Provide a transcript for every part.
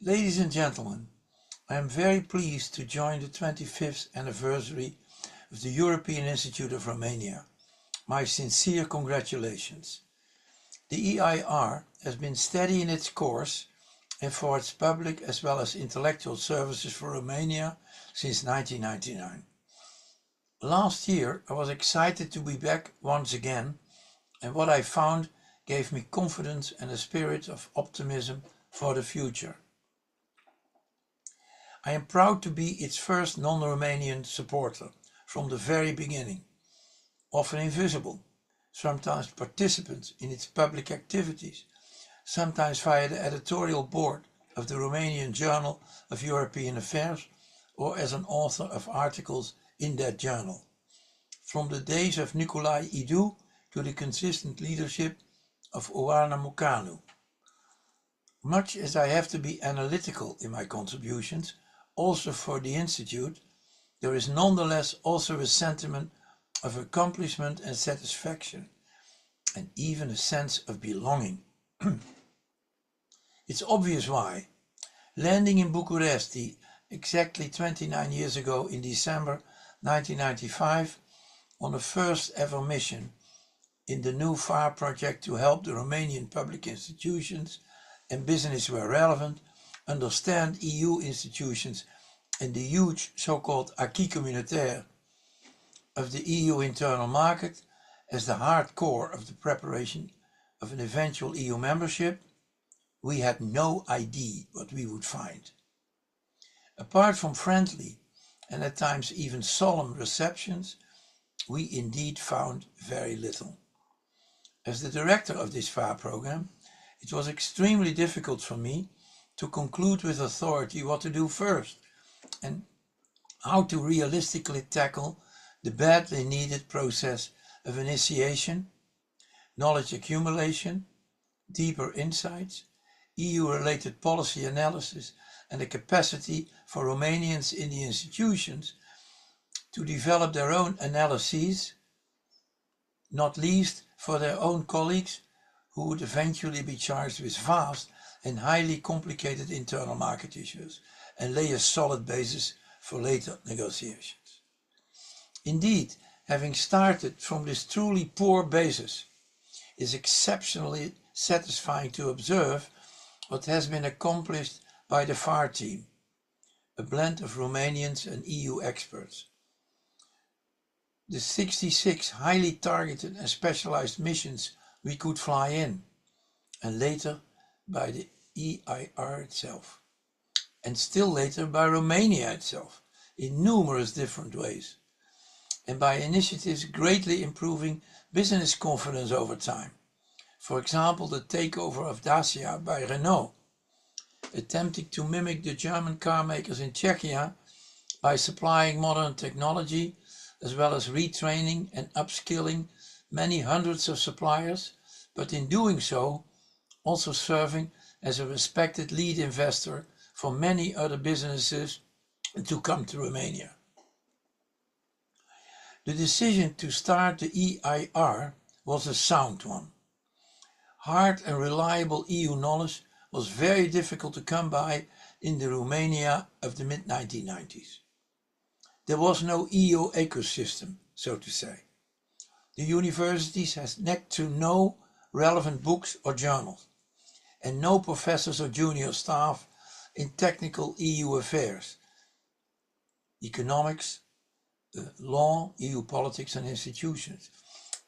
Ladies and gentlemen, I am very pleased to join the 25th anniversary of the European Institute of Romania. My sincere congratulations. The EIR has been steady in its course and for its public as well as intellectual services for Romania since 1999. Last year I was excited to be back once again, and what I found gave me confidence and a spirit of optimism for the future. I am proud to be its first non-Romanian supporter from the very beginning, often invisible, sometimes participant in its public activities, sometimes via the editorial board of the Romanian Journal of European Affairs or as an author of articles in that journal. From the days of Nicolae Idu to the consistent leadership of Oana Mocanu. Much as I have to be analytical in my contributions, also for the Institute, there is nonetheless also a sentiment of accomplishment and satisfaction, and even a sense of belonging. It's obvious why. Landing in Bucharest exactly 29 years ago in December 1995 on the first ever mission in the new FAR project to help the Romanian public institutions and business where relevant understand EU institutions and the huge so-called acquis communautaire of the EU internal market as the hard core of the preparation of an eventual EU membership, we had no idea what we would find. Apart from friendly and at times even solemn receptions, we indeed found very little. As the director of this FAR program, it was extremely difficult for me to conclude with authority what to do first and how to realistically tackle the badly needed process of initiation, knowledge accumulation, deeper insights, EU-related policy analysis, and the capacity for Romanians in the institutions to develop their own analyses, not least for their own colleagues who would eventually be charged with vast and highly complicated internal market issues and lay a solid basis for later negotiations. Indeed, having started from this truly poor basis, it is exceptionally satisfying to observe what has been accomplished by the FAR team, a blend of Romanians and EU experts. The 66 highly targeted and specialized missions we could fly in, and later by the EIR itself, and still later by Romania itself, in numerous different ways, and by initiatives greatly improving business confidence over time. For example, the takeover of Dacia by Renault, attempting to mimic the German car makers in Czechia by supplying modern technology, as well as retraining and upskilling many hundreds of suppliers, but in doing so, also serving as a respected lead investor for many other businesses to come to Romania. The decision to start the EIR was a sound one. Hard and reliable EU knowledge was very difficult to come by in the Romania of the mid-1990s. There was no EU ecosystem, so to say. The universities had next to no relevant books or journals, and no professors or junior staff in technical EU affairs, economics, law, EU politics and institutions,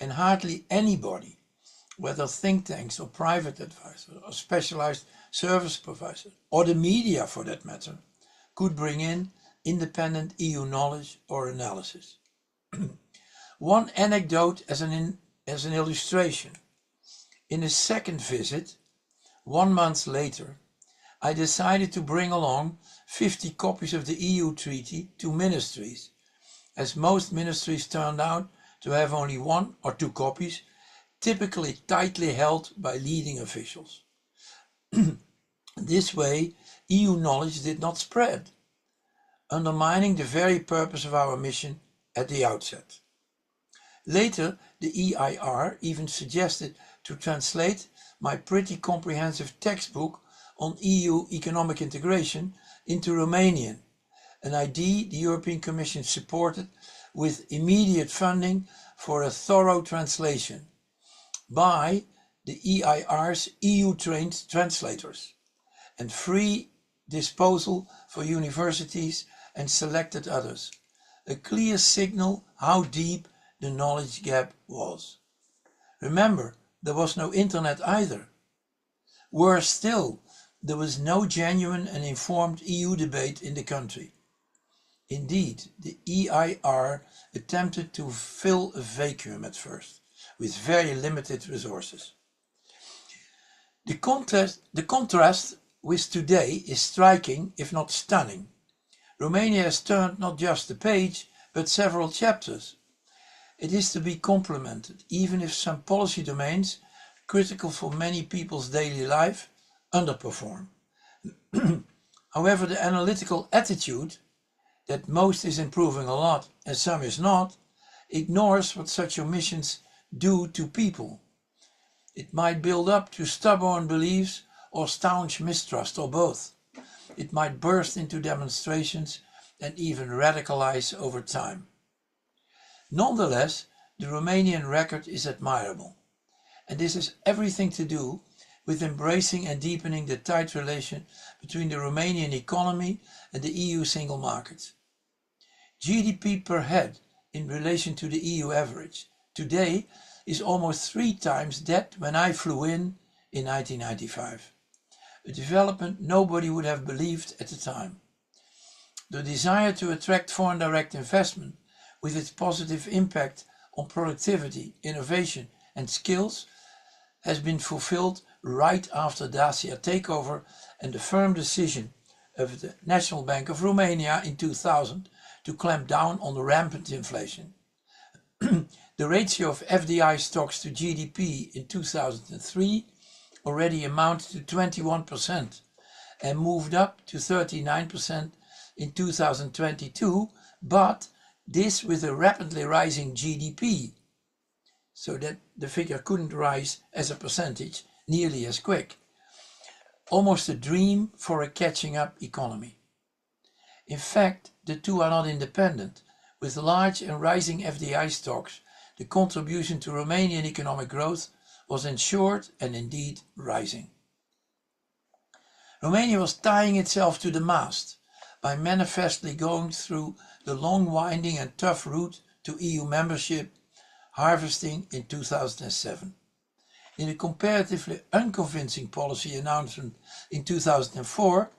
and hardly anybody, whether think tanks or private advisors or specialized service providers, or the media for that matter, could bring in independent EU knowledge or analysis. One anecdote as an illustration. In a second visit, 1 month later, I decided to bring along 50 copies of the EU treaty to ministries, as most ministries turned out to have only 1 or 2 copies, typically tightly held by leading officials. This way, EU knowledge did not spread, undermining the very purpose of our mission at the outset. Later, the EIR even suggested to translate my pretty comprehensive textbook on EU economic integration into Romanian, an idea the European Commission supported with immediate funding for a thorough translation by the EIR's EU-trained translators and free disposal for universities and selected others, a clear signal how deep the knowledge gap was. Remember, there was no internet either. Worse still, there was no genuine and informed EU debate in the country. Indeed, the EIR attempted to fill a vacuum at first, with very limited resources. The contrast with today is striking, if not stunning. Romania has turned not just a page, but several chapters. It is to be complimented, even if some policy domains, critical for many people's daily life, underperform. However, the analytical attitude, that most is improving a lot and some is not, ignores what such omissions do to people. It might build up to stubborn beliefs or staunch mistrust, or both. It might burst into demonstrations and even radicalize over time. Nonetheless, the Romanian record is admirable, and this has everything to do with embracing and deepening the tight relation between the Romanian economy and the EU single market. GDP per head in relation to the EU average today is almost 3 times that when I flew in 1995. A development nobody would have believed at the time. The desire to attract foreign direct investment with its positive impact on productivity, innovation and skills has been fulfilled right after Dacia takeover and the firm decision of the National Bank of Romania in 2000 to clamp down on the rampant inflation. The ratio of FDI stocks to GDP in 2003 already amounted to 21% and moved up to 39% in 2022, but this with a rapidly rising GDP, so that the figure couldn't rise as a percentage nearly as quick. Almost a dream for a catching up economy. In fact, the two are not independent. With large and rising FDI stocks, the contribution to Romanian economic growth was ensured and indeed rising. Romania was tying itself to the mast by manifestly going through the long, winding and tough route to EU membership, harvesting in 2007. In a comparatively unconvincing policy announcement in 2004,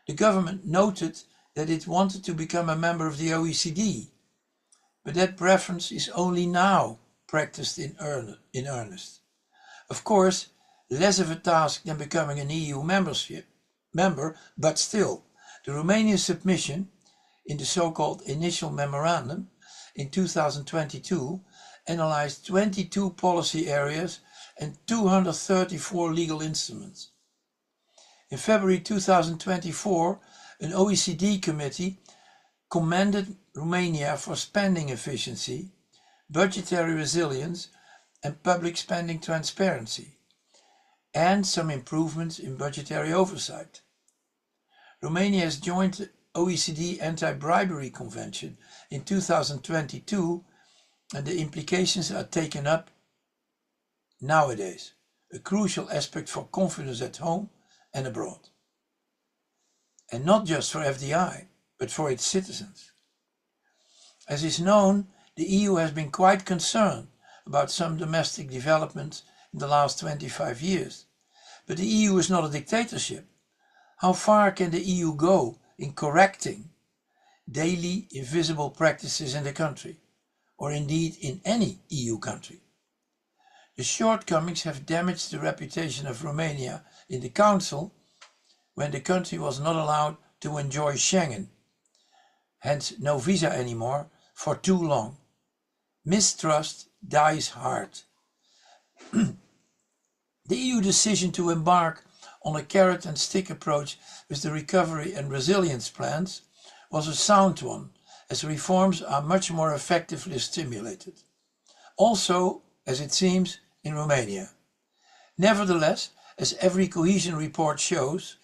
the government noted that it wanted to become a member of the OECD, but that preference is only now practiced in earnest. Of course, less of a task than becoming an EU member, but still, the Romanian submission in the so-called initial memorandum in 2022 analyzed 22 policy areas and 234 legal instruments. In February 2024, an OECD committee commended Romania for spending efficiency, budgetary resilience and public spending transparency, and some improvements in budgetary oversight. Romania has joined the OECD Anti-Bribery Convention in 2022, and the implications are taken up nowadays, a crucial aspect for confidence at home and abroad. And not just for FDI, but for its citizens. As is known, the EU has been quite concerned about some domestic developments in the last 25 years. But the EU is not a dictatorship. How far can the EU go in correcting daily invisible practices in the country, or indeed in any EU country? The shortcomings have damaged the reputation of Romania in the Council when the country was not allowed to enjoy Schengen, hence no visa anymore, for too long. Mistrust dies hard. The EU decision to embark on a carrot and stick approach with the recovery and resilience plans was a sound one, as reforms are much more effectively stimulated. Also, as it seems, in Romania. Nevertheless, as every cohesion report shows,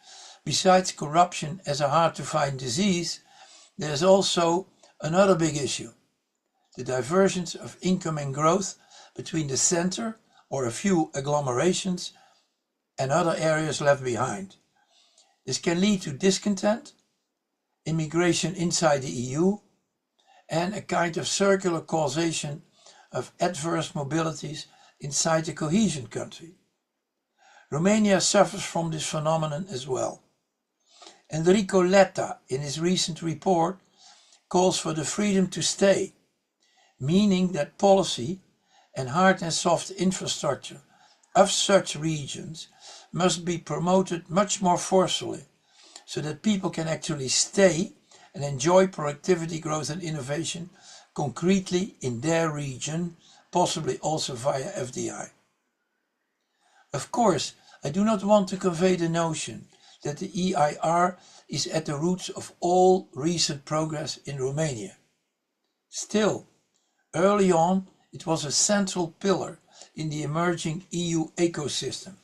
Besides corruption as a hard-to-find disease, there's also another big issue: the divergence of income and growth between the center or a few agglomerations and other areas left behind. This can lead to discontent, immigration inside the EU, and a kind of circular causation of adverse mobilities inside the cohesion country. Romania suffers from this phenomenon as well. Enrico Letta, in his recent report, calls for the freedom to stay, meaning that policy and hard and soft infrastructure of such regions must be promoted much more forcefully, so that people can actually stay and enjoy productivity growth and innovation concretely in their region, possibly also via FDI. Of course, I do not want to convey the notion that the EIR is at the roots of all recent progress in Romania. Still, early on, it was a central pillar in the emerging EU ecosystem.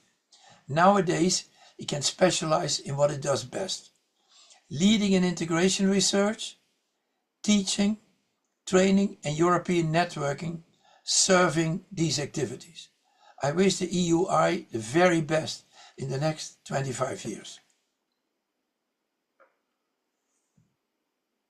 Nowadays, it can specialize in what it does best: leading in integration research, teaching, training and European networking, serving these activities. I wish the EUI the very best in the next 25 years.